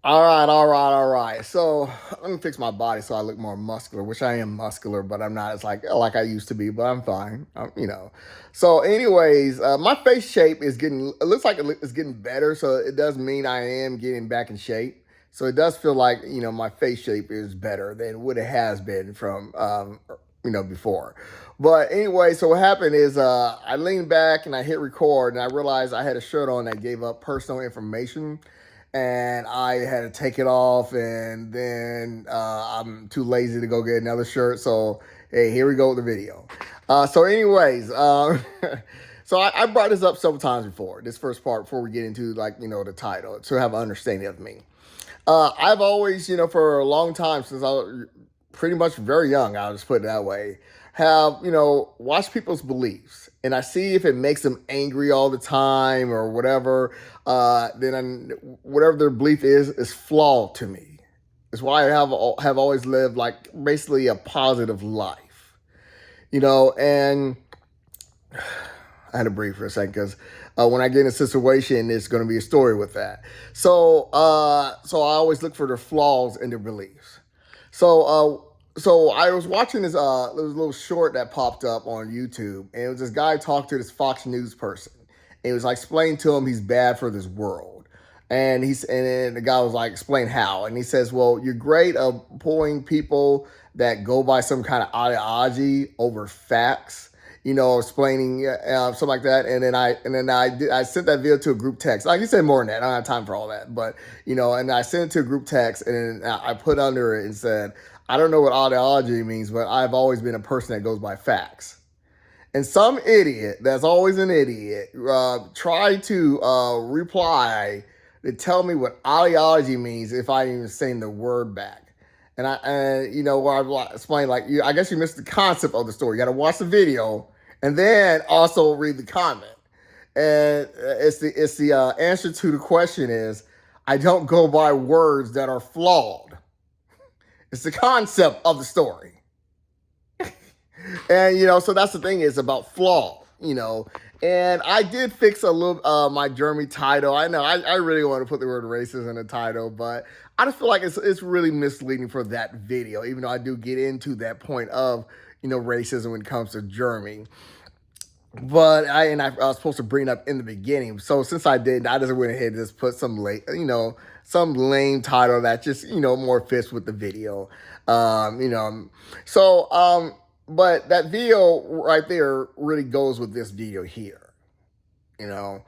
All right. So let me fix my body so I look more muscular, which I am muscular, but I'm not as like I used to be. But I'm fine. So, anyways, my face shape is getting. It looks like it's getting better. So it does mean I am getting back in shape. So it does feel like my face shape is better than what it has been from before. But anyway, so what happened is I leaned back and I hit record and I realized I had a shirt on that gave up personal information and I had to take it off, and then I'm too lazy to go get another shirt. So hey, here we go with the video. So I brought this up several times before. This first part before we get into the title to have an understanding of me. I've always for a long time since I was pretty much very young, I'll just put it that way, have watched people's beliefs and I see if it makes them angry all the time or whatever. Whatever their belief is flawed to me. It's why I have always lived like basically a positive life, and I had to breathe for a second because when I get in a situation, there's going to be a story with that. So I always look for the flaws in their beliefs. So I was watching this little short that popped up on YouTube, and it was this guy talking to this Fox News person, and he was like explaining to him he's bad for this world, and then the guy was like explain how, and he says, well, you're great at pulling people that go by some kind of ideology over facts. Explaining something like that, and then I sent that video to a group text. Like you said more than that. I don't have time for all that, but and I sent it to a group text, and then I put under it and said, I don't know what ideology means, but I've always been a person that goes by facts. And some idiot that's always an idiot tried to reply to tell me what ideology means if I even saying the word back. Where I explained I guess you missed the concept of the story. You got to watch the video and then also read the comment. And it's the answer to the question is I don't go by words that are flawed. It's the concept of the story. And so that's the thing is about flaw. And I did fix a little my Jeremy title. I know I really want to put the word racist in the title, but I just feel like it's really misleading for that video, even though I do get into that point of racism when it comes to Jeremy. But I was supposed to bring it up in the beginning. So since I didn't, I just went ahead and just put some some lame title that just more fits with the video. But that video right there really goes with this video here. And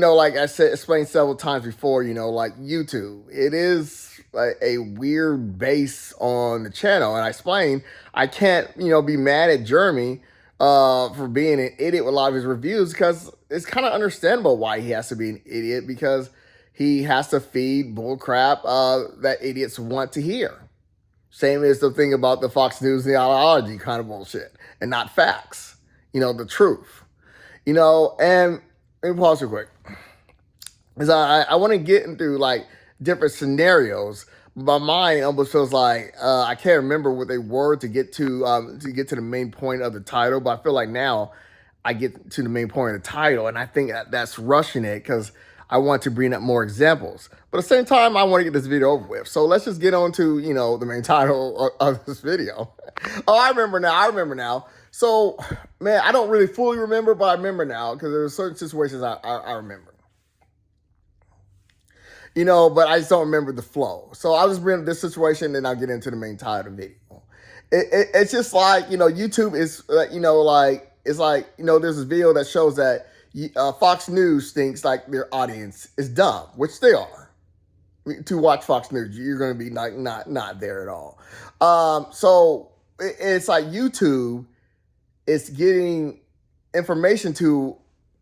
like I said, explained several times before, like YouTube, it is like a weird base on the channel. And I explained I can't, be mad at Jeremy for being an idiot with a lot of his reviews because it's kind of understandable why he has to be an idiot because he has to feed bullcrap that idiots want to hear. Same as the thing about the Fox News ideology kind of bullshit and not facts, the truth, and let me pause real quick. Because I want to get into like different scenarios. My mind almost feels like I can't remember what they were to get to the main point of the title, but I feel like now I get to the main point of the title, and I think that's rushing it because I want to bring up more examples. But at the same time, I want to get this video over with. So let's just get on to the main title of this video. Oh, I remember now. So, man, I don't really fully remember, but I remember now because there are certain situations I remember. But I just don't remember the flow. So I'll just bring up this situation, and then I'll get into the main title of the video. It's just like, YouTube is, it's like, there's this video that shows that Fox News thinks like their audience is dumb, which they are. To watch Fox News, you're going to be like not there at all. So it's like YouTube is getting information to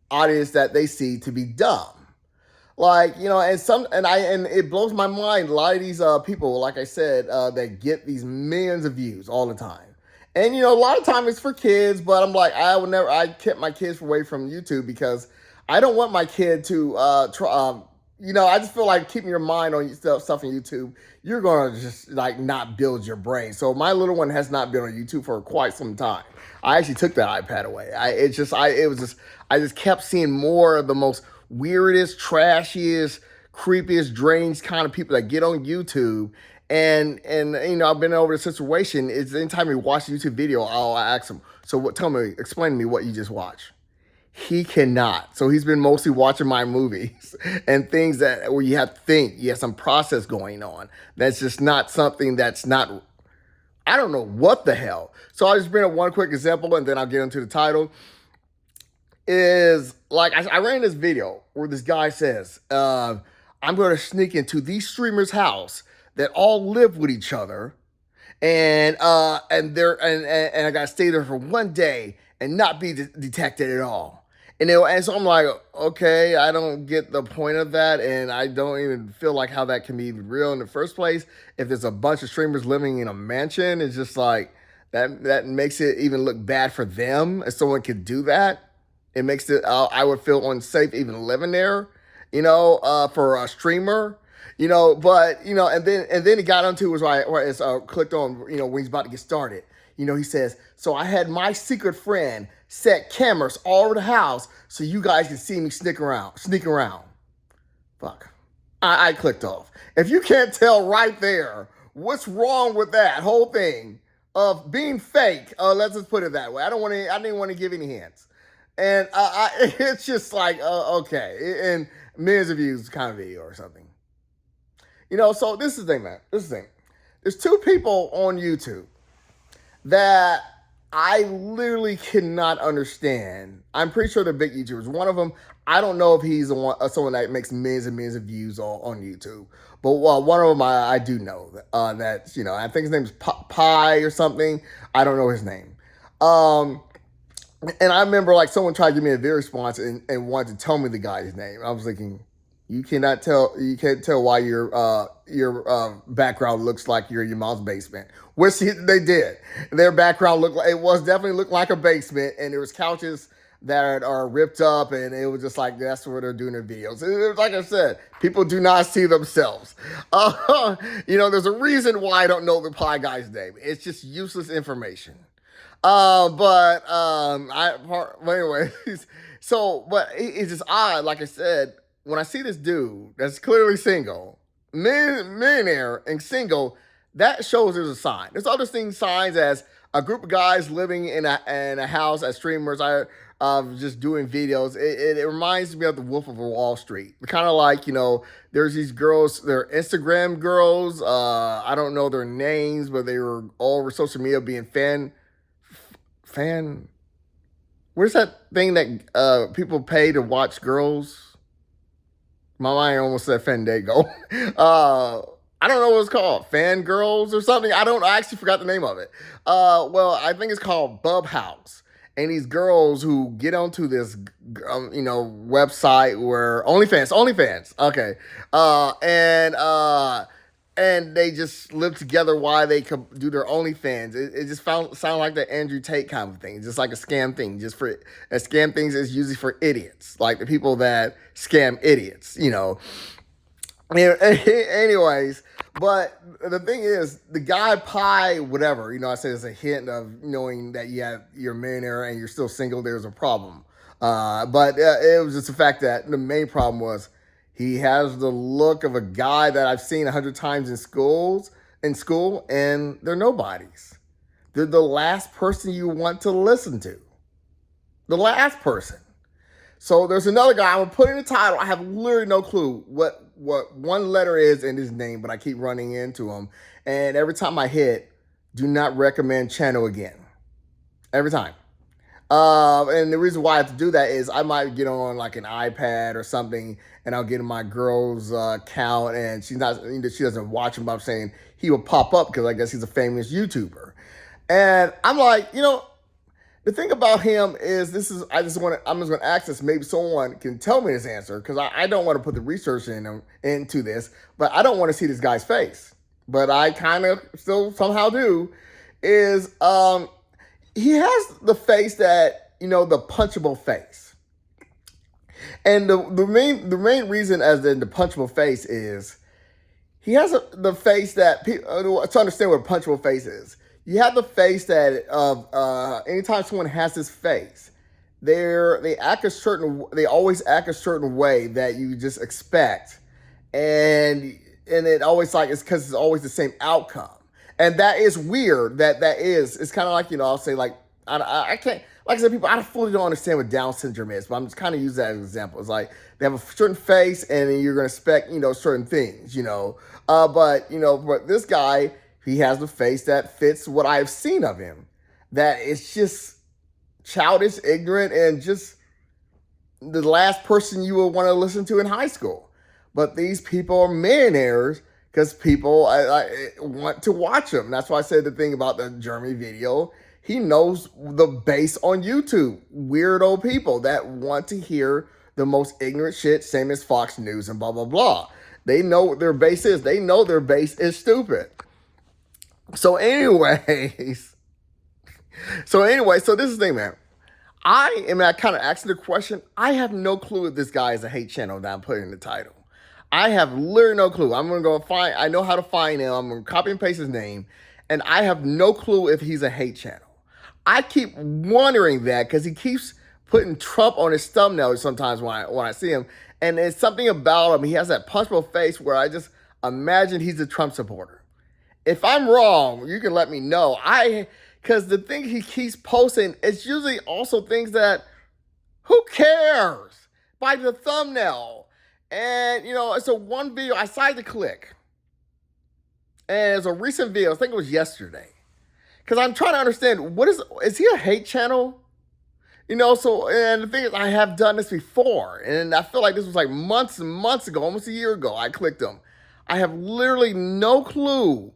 audience that they see to be dumb. And it blows my mind. A lot of these people, like I said, that get these millions of views all the time. And a lot of time it's for kids, but I'm like, I kept my kids away from YouTube because I don't want my kid to I just feel like keeping your mind on stuff on YouTube, you're gonna just like not build your brain. So my little one has not been on YouTube for quite some time. I actually took that iPad away. I just kept seeing more of the most weirdest, trashiest creepiest, deranged kind of people that get on YouTube. And I've been over the situation. Is anytime we watch a YouTube video, I'll ask him, so what? Tell me, explain to me what you just watched. He cannot. So he's been mostly watching my movies and things that where you have to think, you have some process going on. That's just not something that's not, I don't know what the hell. So I'll just bring up one quick example and then I'll get into the title. Is like, I ran this video where this guy says, I'm going to sneak into these streamers' house that all live with each other. And I got to stay there for one day and not be detected at all. And so I'm like, okay, I don't get the point of that, and I don't even feel like how that can be real in the first place. If there's a bunch of streamers living in a mansion, it's just like that makes it even look bad for them. If someone could do that, it makes it. I would feel unsafe even living there. For a streamer. And then he got onto where it's clicked on, when he's about to get started. He says, so I had my secret friend set cameras all over the house so you guys can see me sneak around. Fuck. I clicked off. If you can't tell right there, what's wrong with that whole thing of being fake? Let's just put it that way. I didn't want to give any hints. And it's just like, okay. And millions of views kind of video or something. So this is the thing, man. This is the thing. There's two people on YouTube that I literally cannot understand. I'm pretty sure they're big YouTubers. One of them, I don't know if he's someone that makes millions and millions of views on YouTube. But one of them, I do know that, I think his name's Pi or something. I don't know his name. And I remember like someone tried to give me a video response and wanted to tell me the guy's name. I was thinking, you can't tell why your background looks like you're in your mom's basement. Which they did. Their background definitely looked like a basement, and there was couches that are ripped up, and it was just like that's where they're doing their videos. It was, like I said, people do not see themselves. There's a reason why I don't know the Pie guy's name. It's just useless information. Anyways, but it's just odd. Like I said, when I see this dude that's clearly single, millionaire and single, that shows there's a sign. There's other signs as a group of guys living in a house as streamers are just doing videos. It reminds me of the Wolf of Wall Street. Kind of like, there's these girls, they're Instagram girls. I don't know their names, but they were all over social media being where's that thing that people pay to watch girls? My mind almost said Fandango. I don't know what it's called. Fangirls or something. I actually forgot the name of it. I think it's called Bub House. And these girls who get onto this, website where OnlyFans. Okay. And they just live together while they could do their OnlyFans. It just sound like the Andrew Tate kind of thing. Just like a scam thing. A scam things is usually for idiots. Like the people that scam idiots, Anyways, but the thing is, the guy Pie, whatever, I said it's a hint of knowing that you're a millionaire and you're still single, there's a problem. But it was just the fact that the main problem was he has the look of a guy that I've seen 100 times in school, and they're nobodies. They're the last person you want to listen to. The last person. So there's another guy. I'm going to put in the title. I have literally no clue what one letter is in his name, but I keep running into him. And every time I hit, do not recommend channel again. Every time. And the reason why I have to do that is I might get on like an iPad or something, and I'll get in my girl's account, and she doesn't watch him, but I'm saying he will pop up because I guess he's a famous YouTuber. And I'm like, the thing about him is I'm just going to ask this. Maybe someone can tell me this answer because I don't want to put the research into this, but I don't want to see this guy's face. But I kind of still somehow do. Is he has the face that, the punchable face. And the main reason as in the punchable face is he has the face that to understand what a punchable face is. You have the face that anytime someone has this face, they always act a certain way that you just expect, and it always like it's because it's always the same outcome, and that is weird. It's kind of like I'll say like I can't like I said people I fully don't understand what Down syndrome is, but I'm just kind of use that as an example. It's like they have a certain face, and then you're gonna expect certain things, but this guy he has a face that fits what I've seen of him. That it's just childish, ignorant, and just the last person you would want to listen to in high school. But these people are millionaires because people I want to watch them. That's why I said the thing about the Jeremy video. He knows the base on YouTube. Weirdo people that want to hear the most ignorant shit, same as Fox News and blah, blah, blah. They know what their base is. They know their base is stupid. So anyways, so this is the thing, man. I kind of asking the question. I have no clue if this guy is a hate channel that I'm putting in the title. I have literally no clue. I'm going to go find, I know how to find him. I'm going to copy and paste his name. And I have no clue if he's a hate channel. I keep wondering that because he keeps putting Trump on his thumbnail sometimes when I see him. And it's something about him. He has that punchable face where I just imagine he's a Trump supporter. If I'm wrong, you can let me know. Because the thing he keeps posting, it's usually also things that, who cares? By the thumbnail. And, it's a one video I decided to click. And it's a recent video. I think it was yesterday. Because I'm trying to understand, is he a hate channel? And the thing is, I have done this before. And I feel like this was like months and months ago, almost a year ago, I clicked him. I have literally no clue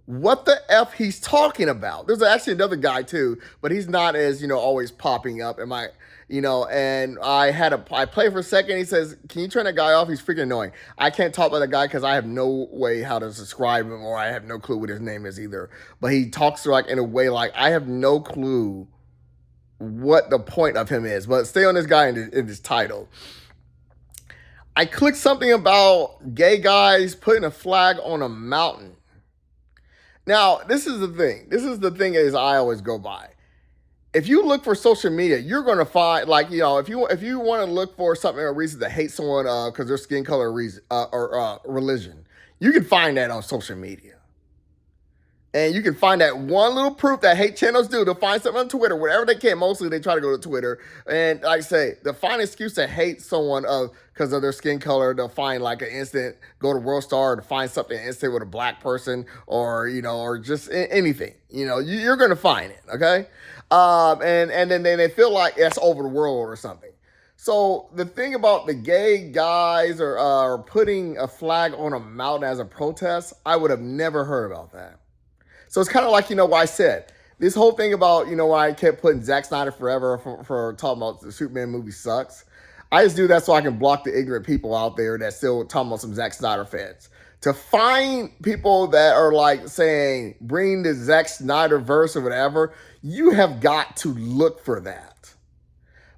what the F he's talking about. There's actually another guy too, but he's not as, always popping up. And I played for a second. He says, can you turn that guy off? He's freaking annoying. I can't talk about that guy because I have no way how to describe him, or I have no clue what his name is either. But he talks like in a way like I have no clue what the point of him is. But stay on this guy in this title. I clicked something about gay guys putting a flag on a mountain. Now, this is the thing. This is the thing is I always go by. If you look for social media, you're going to find, like, if you want to look for something or reason to hate someone because their skin color or religion, you can find that on social media. And you can find that one little proof that hate channels do. They'll find something on Twitter, whatever they can. Mostly they try to go to Twitter. And like I say, they'll find an excuse to hate someone because of their skin color. They'll find like an instant, go to World Star to find something instant with a black person or just anything. You're going to find it, okay? And then they feel like that's over the world or something. So the thing about the gay guys are putting a flag on a mountain as a protest, I would have never heard about that. So it's kind of like, what I said. This whole thing about, when I kept putting Zack Snyder forever for talking about the Superman movie sucks. I just do that so I can block the ignorant people out there that still talking about some Zack Snyder fans. To find people that are like saying, bring the Zack Snyder verse or whatever, you have got to look for that.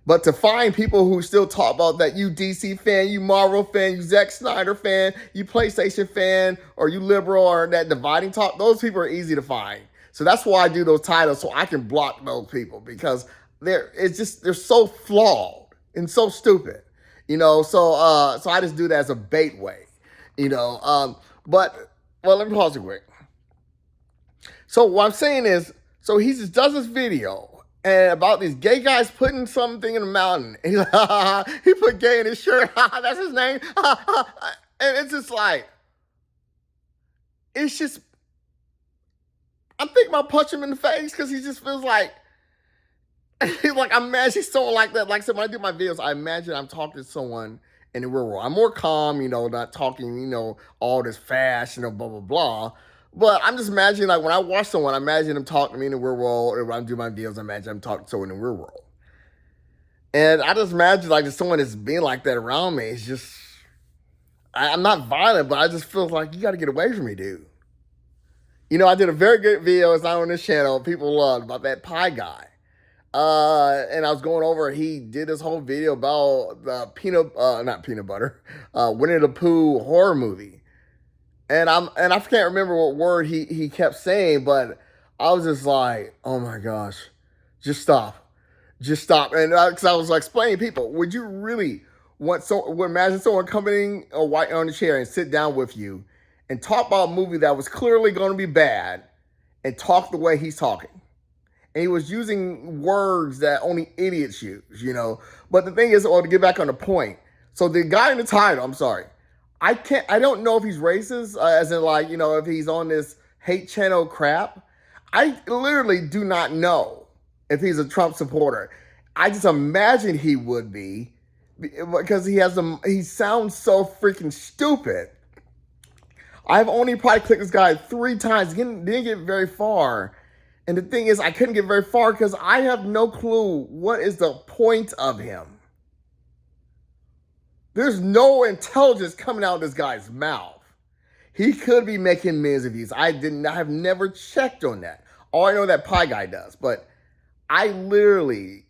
But to find people who still talk about that, you DC fan, you Marvel fan, you Zack Snyder fan, you PlayStation fan, or you liberal, or that dividing talk, those people are easy to find. So that's why I do those titles, so I can block those people, because they're so flawed and so stupid, So I just do that as a bait way, But let me pause it quick. So what I'm saying is, so he just does this video. And about these gay guys putting something in the mountain. And he's like, he put gay in his shirt. That's his name. And it's just like, I'm thinking about punching him in the face because he just feels like, he's like, I imagine someone like that. Like I said, when I do my videos, I imagine I'm talking to someone in the real world. I'm more calm, not talking, all this fast, blah, blah, blah. But I'm just imagining, like, when I watch someone, I imagine them talking to me in the real world. Or when I do my videos, I imagine I'm talking to someone in the real world. And I just imagine, like, if someone is being like that around me, it's just, I'm not violent, but I just feel like, you got to get away from me, dude. I did a very good video. It's not on this channel. People loved about that pie guy. And I was going over, he did this whole video about the not peanut butter, Winnie the Pooh horror movie. And I can't remember what word he kept saying, but I was just like, oh my gosh, just stop. And because I was like explaining to people, would you really imagine someone coming a white on a chair and sit down with you and talk about a movie that was clearly going to be bad and talk the way he's talking. And he was using words that only idiots use. But the thing is, to get back on the point, so the guy in the title, I'm sorry, I don't know if he's racist, as in like, if he's on this hate channel crap. I literally do not know if he's a Trump supporter. I just imagine he would be, because he sounds so freaking stupid. I've only probably clicked this guy 3 times, didn't get very far. And the thing is, I couldn't get very far because I have no clue what is the point of him. There's no intelligence coming out of this guy's mouth. He could be making millions of views. I have never checked on that. All I know that Pie Guy does, but I literally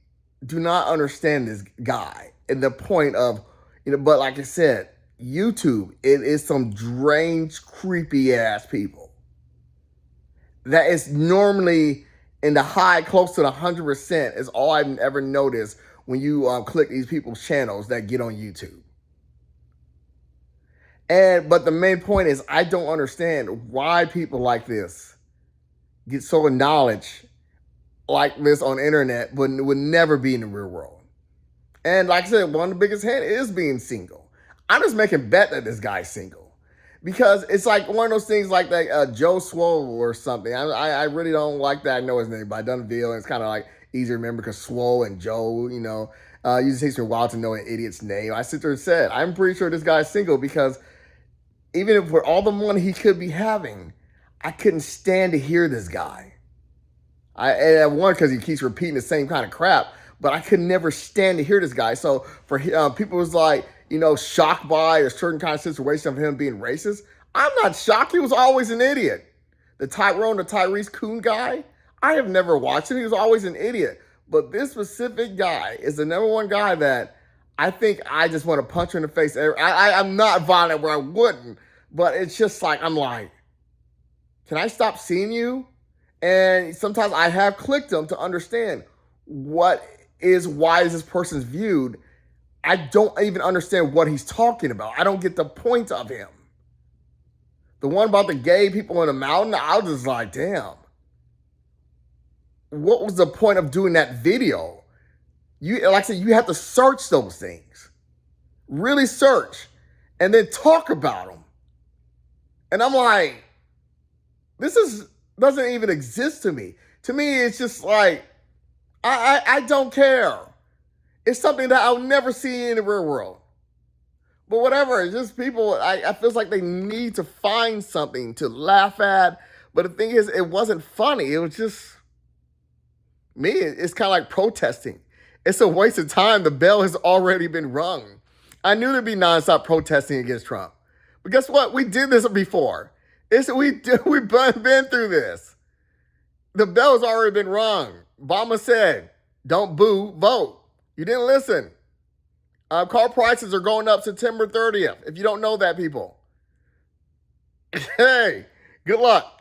do not understand this guy and the point of, but like I said, YouTube, it is some strange, creepy ass people that is normally in the high, close to the 100% is all I've ever noticed when you click these people's channels that get on YouTube. But the main point is, I don't understand why people like this get so knowledge like this on the internet, but would never be in the real world. And like I said, one of the biggest hints is being single. I'm just making bet that this guy's single, because it's like one of those things like that Joe Swole or something. I really don't like that. I know his name, but I done the video, and it's kind of like easy to remember because Swole and Joe, usually takes me a while to know an idiot's name. I sit there and said, I'm pretty sure this guy's single, because even if for all the money he could be having, I couldn't stand to hear this guy. One, because he keeps repeating the same kind of crap, but I could never stand to hear this guy. So for people was like, shocked by a certain kind of situation of him being racist, I'm not shocked. He was always an idiot. The Tyrese Coon guy, I have never watched him. He was always an idiot. But this specific guy is the number one guy that I think I just want to punch her in the face. I'm not violent where I wouldn't, but it's just like, I'm like, can I stop seeing you? And sometimes I have clicked them to understand why is this person's viewed. I don't even understand what he's talking about. I don't get the point of him. The one about the gay people in the mountain, I was just like, damn. What was the point of doing that video? Like I said, you have to search those things. Really search. And then talk about them. And I'm like, doesn't even exist to me. To me, it's just like, I don't care. It's something that I'll never see in the real world. But whatever, it's just people, I feel like they need to find something to laugh at. But the thing is, it wasn't funny. It was just, me, it's kind of like protesting. It's a waste of time. The bell has already been rung. I knew there'd be nonstop protesting against Trump. But guess what? We did this before. We've been through this. The bell has already been rung. Obama said, don't boo, vote. You didn't listen. Car prices are going up September 30th. If you don't know that, people. Hey, good luck.